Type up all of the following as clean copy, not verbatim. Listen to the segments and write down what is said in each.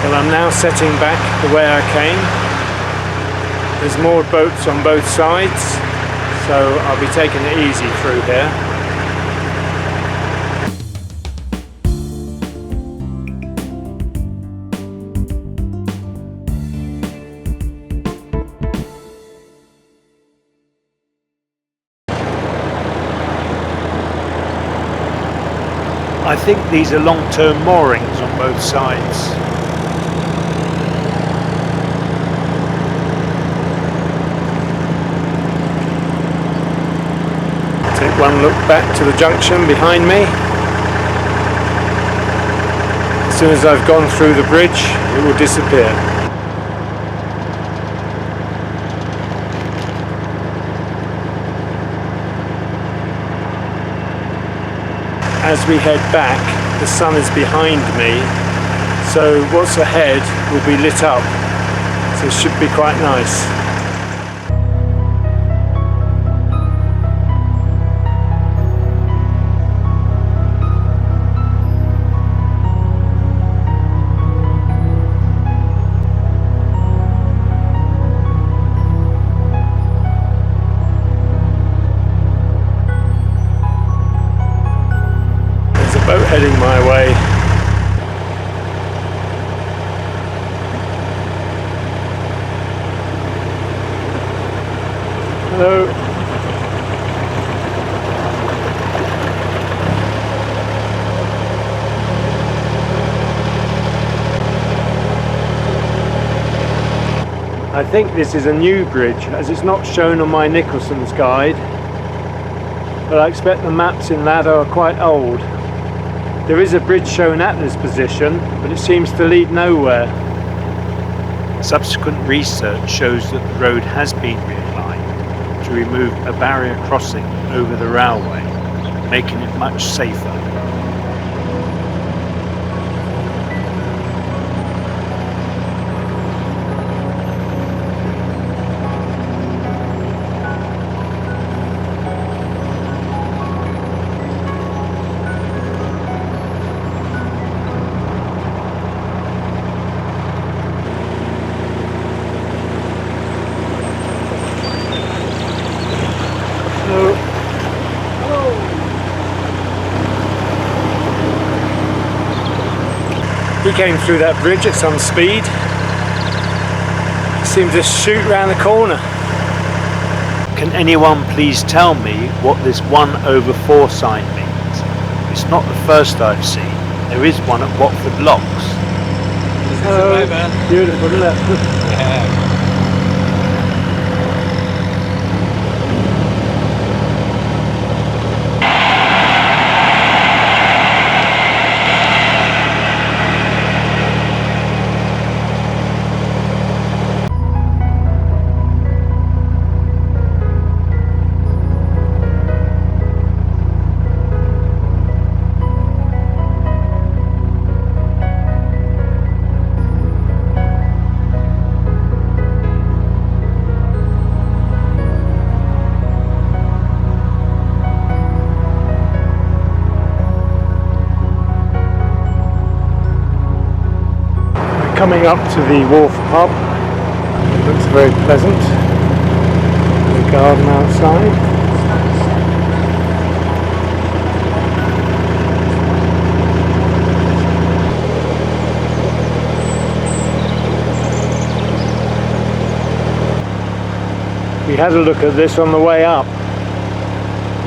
But I'm now setting back the way I came. There's more boats on both sides, so I'll be taking it easy through here. I think these are long-term moorings on both sides. Take one look back to the junction behind me. As soon as I've gone through the bridge, it will disappear. As we head back, the sun is behind me, so what's ahead will be lit up, so it should be quite nice. Boat heading my way. Hello. I think this is a new bridge, as it's not shown on my Nicholson's guide, but I expect the maps in that are quite old. There is a bridge shown at this position, but it seems to lead nowhere. Subsequent research shows that the road has been realigned to remove a barrier crossing over the railway, making it much safer. He came through that bridge at some speed. He seemed to shoot round the corner. Can anyone please tell me what this 1/4 sign means? It's not the first I've seen. There is one at Watford Locks. Oh, beautiful, isn't it? Yeah. Coming up to the Wolfe pub, it looks very pleasant. The garden outside. We had a look at this on the way up.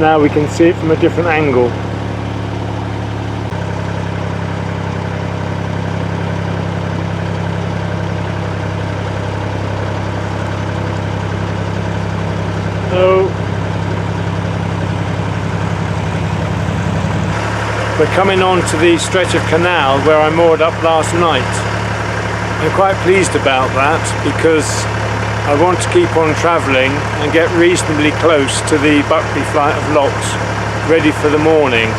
Now we can see it from a different angle. We're coming on to the stretch of canal where I moored up last night. I'm quite pleased about that because I want to keep on travelling and get reasonably close to the Buckby flight of locks ready for the morning.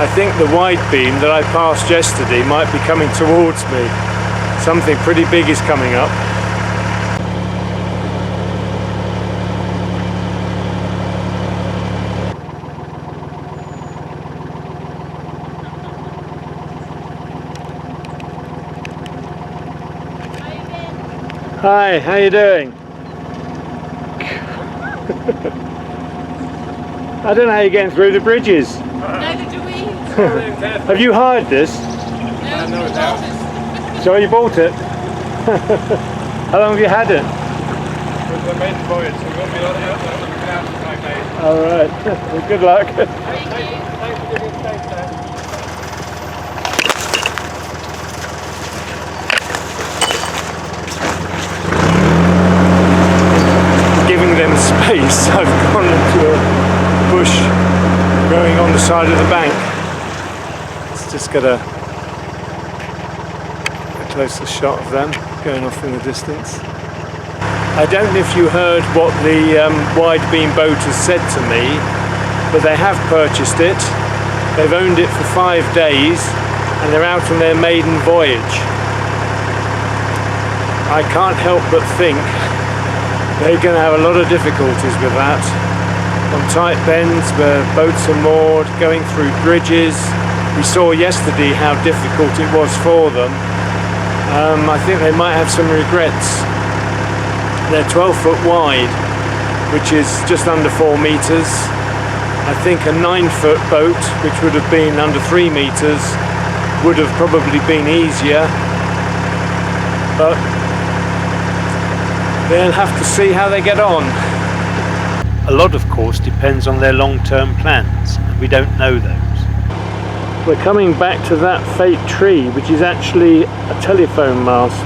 I think the wide beam that I passed yesterday might be coming towards me. Something pretty big is coming up. Hi, how you doing? I don't know how you're getting through the bridges. Neither do we. Have you hired this? No, we bought it. So you bought it? How long have you had it? It's a maiden voyage, so we won't be on the canal for 5 days. Alright, well, good luck. Thanks for giving space there. Giving them space, I've gone into a bush growing on the side of the bank. Let's just get a closer shot of them going off in the distance. I don't know if you heard what the wide beam boat has said to me, but they have purchased it. They've owned it for 5 days and they're out on their maiden voyage. I can't help but think they're going to have a lot of difficulties with that. On tight bends where boats are moored, going through bridges. We saw yesterday how difficult it was for them. I think they might have some regrets. They're 12 foot wide, which is just under 4 meters. I think a 9 foot boat, which would have been under 3 meters, would have probably been easier. But they'll have to see how they get on. A lot, of course, depends on their long-term plans, and we don't know those. We're coming back to that fake tree, which is actually a telephone mast.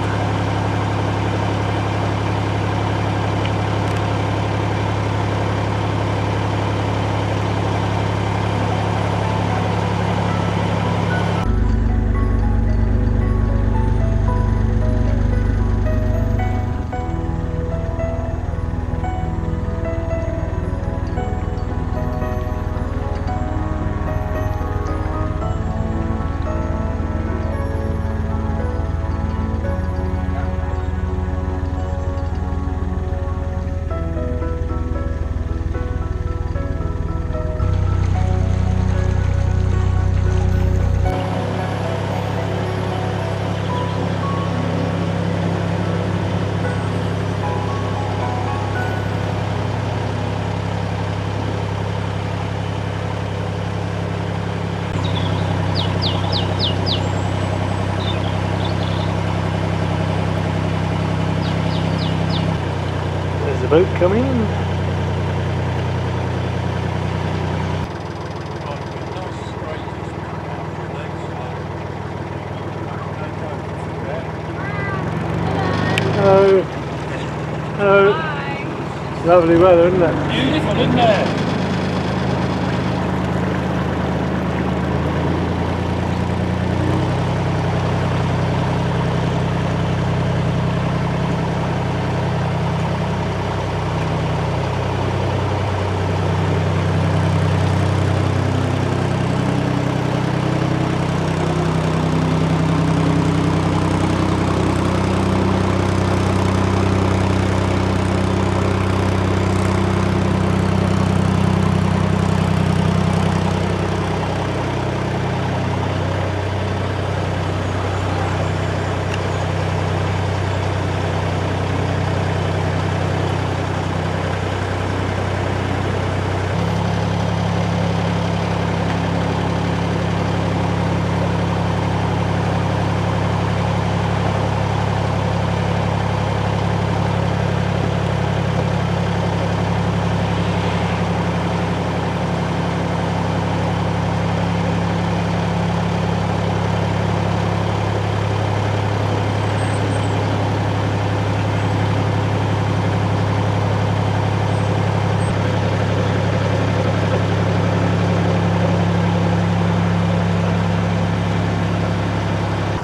The boat coming. Hello. Hello. Hi. Lovely weather, isn't it? Beautiful, isn't it?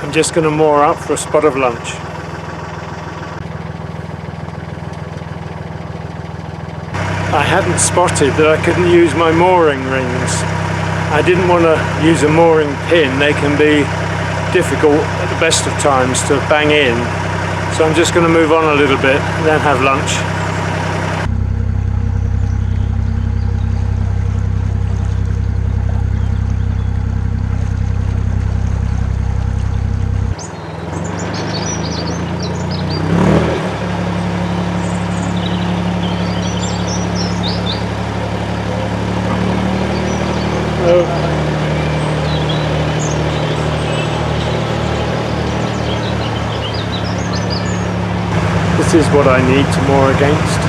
I'm just going to moor up for a spot of lunch. I hadn't spotted that I couldn't use my mooring rings. I didn't want to use a mooring pin. They can be difficult at the best of times to bang in. So I'm just going to move on a little bit and then have lunch. This is what I need to moor against.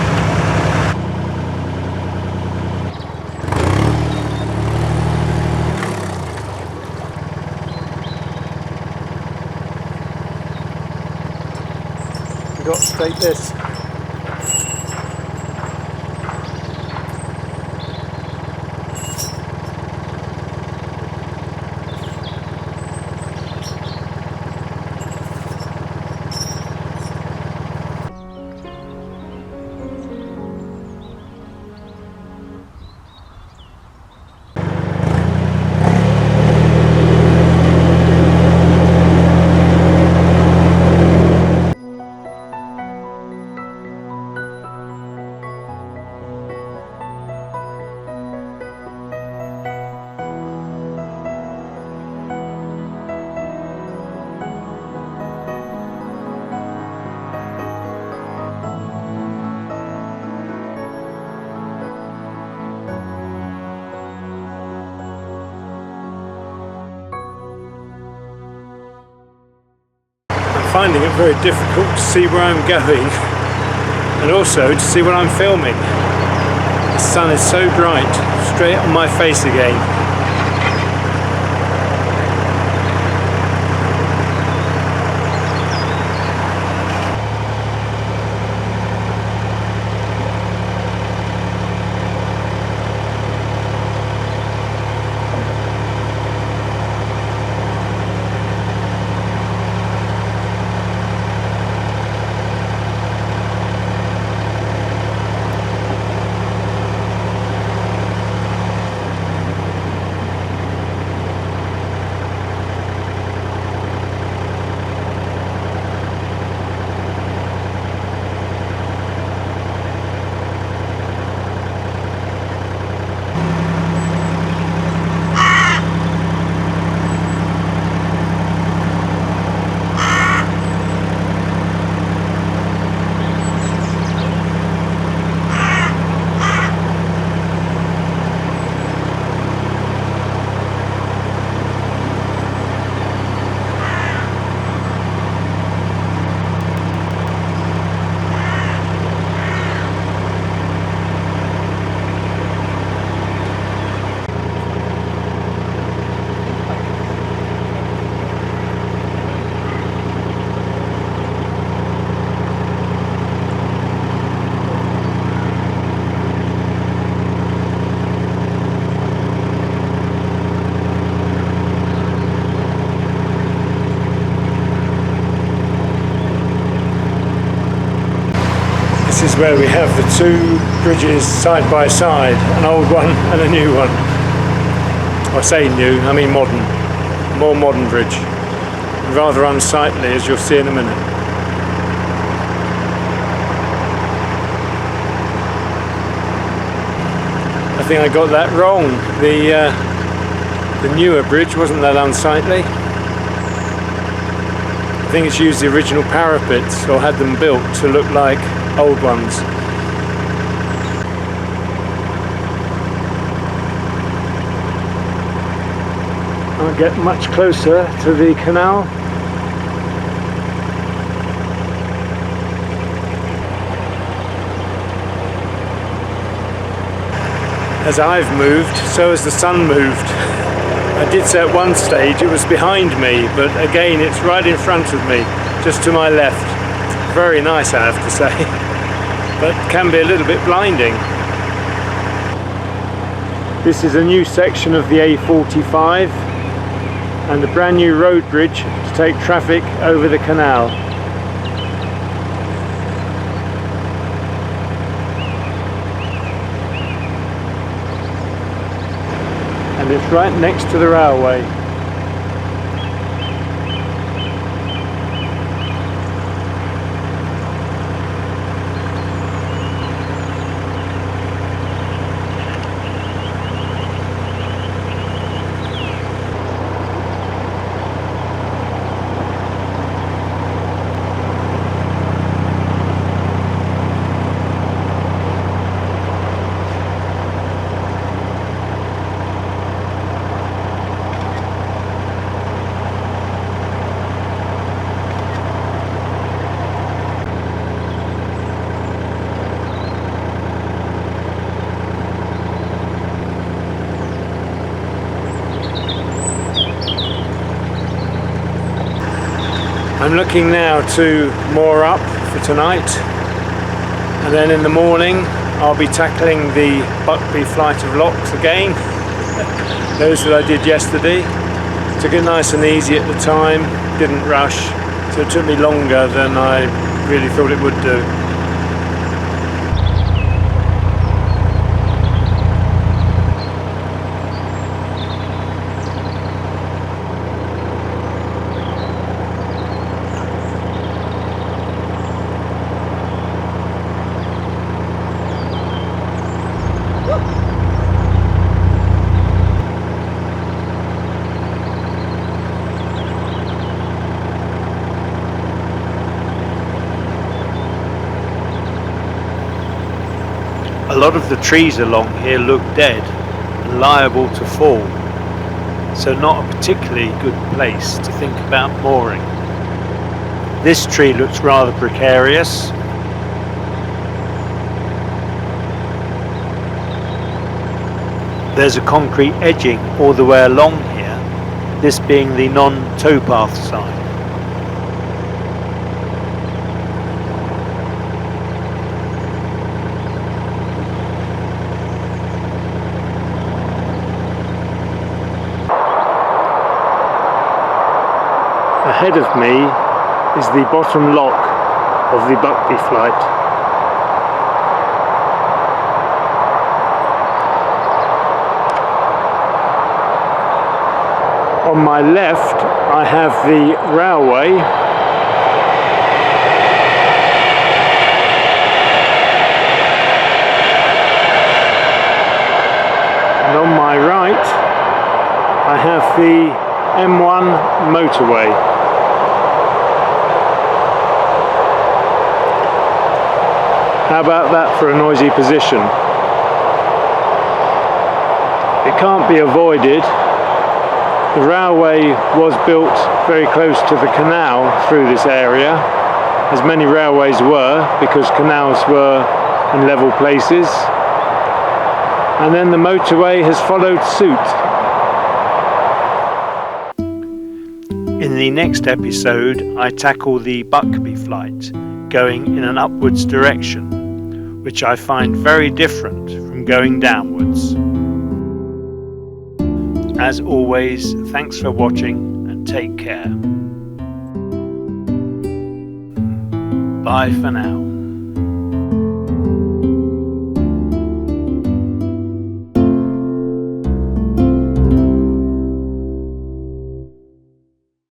We've got to take this. Finding it very difficult to see where I'm going and also to see what I'm filming. The sun is so bright, straight on my face again. This is where we have the two bridges side by side, an old one and a new one. I say new, I mean modern, more modern bridge. Rather unsightly, as you'll see in a minute. I think I got that wrong. The newer bridge wasn't that unsightly. I think it's used the original parapets or had them built to look like old ones. I'll get much closer to the canal. As I've moved, so has the sun moved. I did say at one stage it was behind me, but again it's right in front of me, just to my left. Very nice, I have to say, but can be a little bit blinding. This is a new section of the A45 and a brand new road bridge to take traffic over the canal. And it's right next to the railway. I'm looking now to moor up for tonight, and then in the morning I'll be tackling the Buckby flight of locks again. Those that I did yesterday. Took it nice and easy at the time, didn't rush, so it took me longer than I really thought it would do. A lot of the trees along here look dead and liable to fall, so not a particularly good place to think about mooring. This tree looks rather precarious. There's a concrete edging all the way along here, this being the non-towpath side. Ahead of me is the bottom lock of the Buckby flight. On my left I have the railway, and on my right I have the M1 motorway. How about that for a noisy position? It can't be avoided. The railway was built very close to the canal through this area, as many railways were, because canals were in level places. And then the motorway has followed suit. In the next episode, I tackle the Buckby flight, going in an upwards direction, which I find very different from going downwards. As always, thanks for watching and take care. Bye for now.